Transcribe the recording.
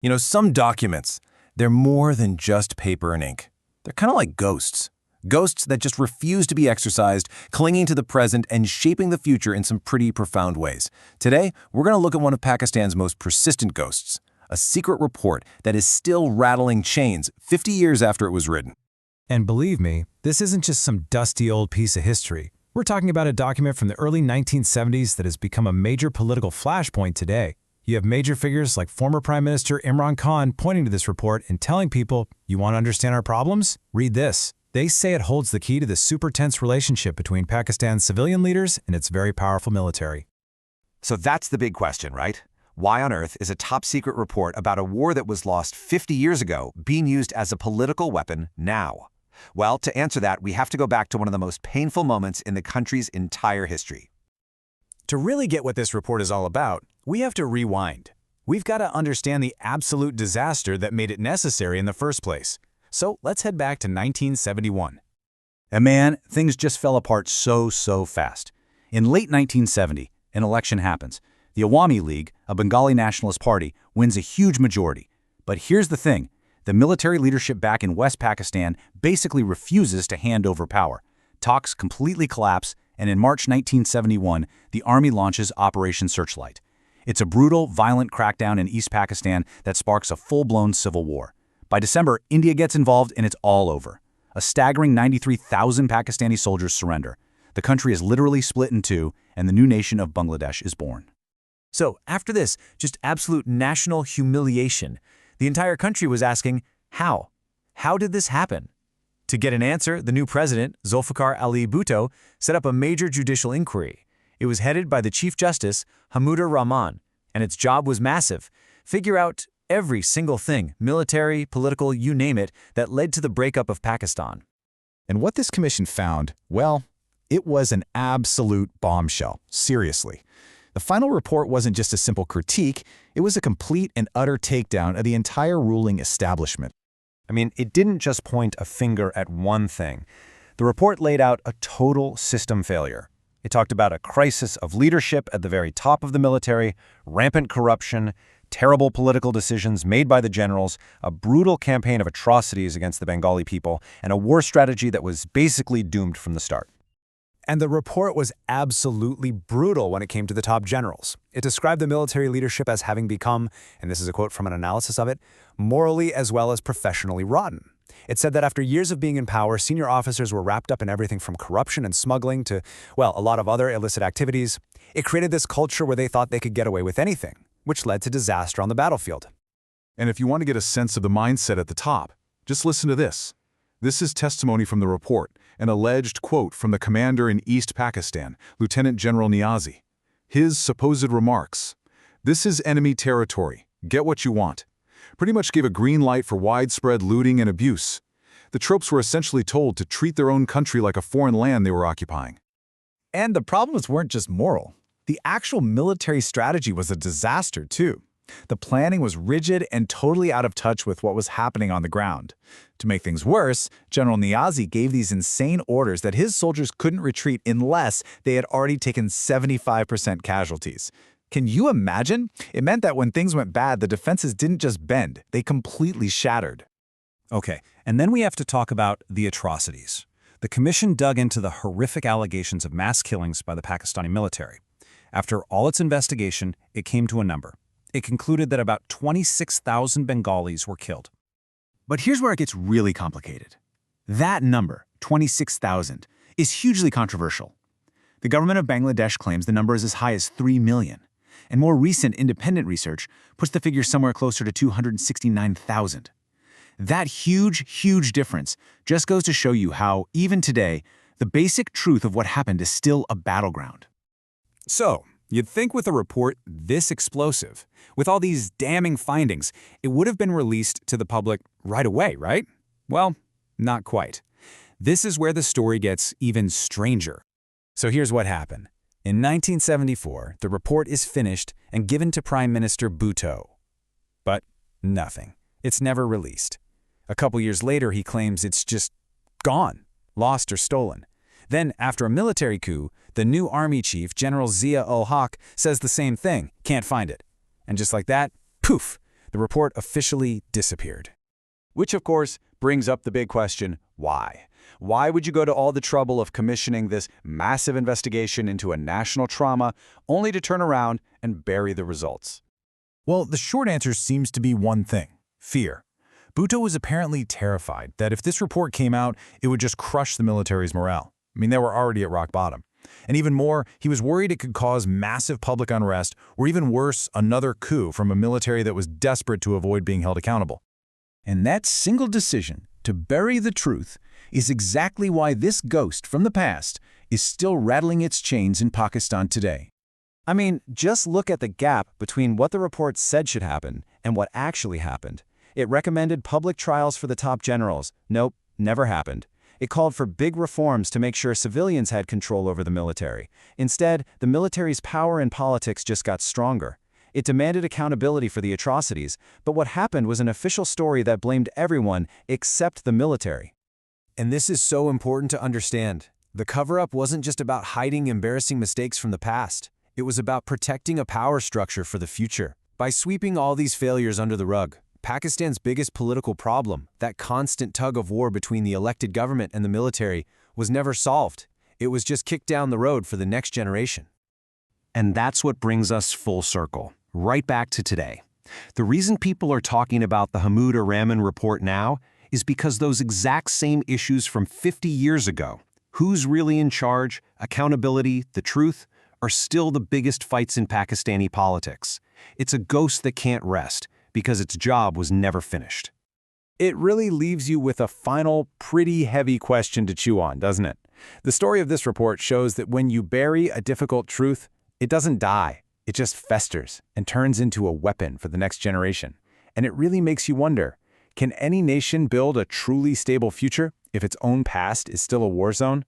You know, some documents, they're more than just paper and ink. They're kind of like ghosts. Ghosts that just refuse to be exorcised, clinging to the present and shaping the future in some pretty profound ways. Today, we're going to look at one of Pakistan's most persistent ghosts, a secret report that is still rattling chains 50 years after it was written. And believe me, this isn't just some dusty old piece of history. We're talking about a document from the early 1970s that has become a major political flashpoint today. You have major figures like former Prime Minister Imran Khan pointing to this report and telling people, you want to understand our problems? Read this. They say it holds the key to the super tense relationship between Pakistan's civilian leaders and its very powerful military. So that's the big question, right? Why on earth is a top-secret report about a war that was lost 50 years ago being used as a political weapon now? Well, to answer that, we have to go back to one of the most painful moments in the country's entire history. To really get what this report is all about, we have to rewind. We've got to understand the absolute disaster that made it necessary in the first place. So let's head back to 1971. And man, things just fell apart so fast. In late 1970, an election happens. The Awami League, a Bengali nationalist party, wins a huge majority. But here's the thing. The military leadership back in West Pakistan basically refuses to hand over power. Talks completely collapse, and in March 1971, the army launches Operation Searchlight. It's a brutal, violent crackdown in East Pakistan that sparks a full-blown civil war. By December, India gets involved and it's all over. A staggering 93,000 Pakistani soldiers surrender. The country is literally split in two, and the new nation of Bangladesh is born. So, after this, just absolute national humiliation, the entire country was asking, how? How did this happen? To get an answer, the new president, Zulfikar Ali Bhutto, set up a major judicial inquiry. It was headed by the Chief Justice, Hamoodur Rahman, and its job was massive. Figure out every single thing, military, political, you name it, that led to the breakup of Pakistan. And what this commission found, well, it was an absolute bombshell, seriously. The final report wasn't just a simple critique, it was a complete and utter takedown of the entire ruling establishment. I mean, it didn't just point a finger at one thing. The report laid out a total system failure. It talked about a crisis of leadership at the very top of the military, rampant corruption, terrible political decisions made by the generals, a brutal campaign of atrocities against the Bengali people, and a war strategy that was basically doomed from the start. And the report was absolutely brutal when it came to the top generals. It described the military leadership as having become, and this is a quote from an analysis of it, morally as well as professionally rotten. It said that after years of being in power, senior officers were wrapped up in everything from corruption and smuggling to, well, a lot of other illicit activities. It created this culture where they thought they could get away with anything, which led to disaster on the battlefield. And if you want to get a sense of the mindset at the top, just listen to this. This is testimony from the report, an alleged quote from the commander in East Pakistan, Lieutenant General Niazi. His supposed remarks, "This is enemy territory. Get what you want," pretty much gave a green light for widespread looting and abuse. The troops were essentially told to treat their own country like a foreign land they were occupying. And the problems weren't just moral. The actual military strategy was a disaster, too. The planning was rigid and totally out of touch with what was happening on the ground. To make things worse, General Niazi gave these insane orders that his soldiers couldn't retreat unless they had already taken 75% casualties. Can you imagine? It meant that when things went bad, the defenses didn't just bend, they completely shattered. Okay, and then we have to talk about the atrocities. The commission dug into the horrific allegations of mass killings by the Pakistani military. After all its investigation, it came to a number. It concluded that about 26,000 Bengalis were killed. But here's where it gets really complicated. That number, 26,000, is hugely controversial. The government of Bangladesh claims the number is as high as 3 million, and more recent independent research puts the figure somewhere closer to 269,000. That huge difference just goes to show you how, even today, the basic truth of what happened is still a battleground. So, you'd think with a report this explosive, with all these damning findings, it would have been released to the public right away, right? Well, not quite. This is where the story gets even stranger. So here's what happened. In 1974, the report is finished and given to Prime Minister Bhutto. But nothing. It's never released. A couple years later, he claims it's just gone, lost or stolen. Then, after a military coup, the new army chief, General Zia-ul-Haq, says the same thing, can't find it. And just like that, poof, The report officially disappeared. Which, of course, brings up the big question, why? Why would you go to all the trouble of commissioning this massive investigation into a national trauma only to turn around and bury the results? Well, the short answer seems to be one thing: fear. Bhutto was apparently terrified that if this report came out, it would just crush the military's morale. I mean, they were already at rock bottom. And even more, he was worried it could cause massive public unrest, or even worse, another coup from a military that was desperate to avoid being held accountable. And that single decision to bury the truth is exactly why this ghost from the past is still rattling its chains in Pakistan today. I mean, just look at the gap between what the report said should happen and what actually happened. It recommended public trials for the top generals. Nope, never happened. It called for big reforms to make sure civilians had control over the military. Instead, the military's power in politics just got stronger. It demanded accountability for the atrocities, but what happened was an official story that blamed everyone except the military. And this is so important to understand. The cover-up wasn't just about hiding embarrassing mistakes from the past. It was about protecting a power structure for the future. By sweeping all these failures under the rug, Pakistan's biggest political problem, that constant tug-of-war between the elected government and the military, was never solved. It was just kicked down the road for the next generation. And that's what brings us full circle, right back to today. The reason people are talking about the Hamoodur Rahman report now is because those exact same issues from 50 years ago, who's really in charge, accountability, the truth, are still the biggest fights in Pakistani politics. It's a ghost that can't rest, because its job was never finished. It really leaves you with a final, pretty heavy question to chew on, doesn't it? The story of this report shows that when you bury a difficult truth, it doesn't die. It just festers and turns into a weapon for the next generation. And it really makes you wonder, can any nation build a truly stable future if its own past is still a war zone?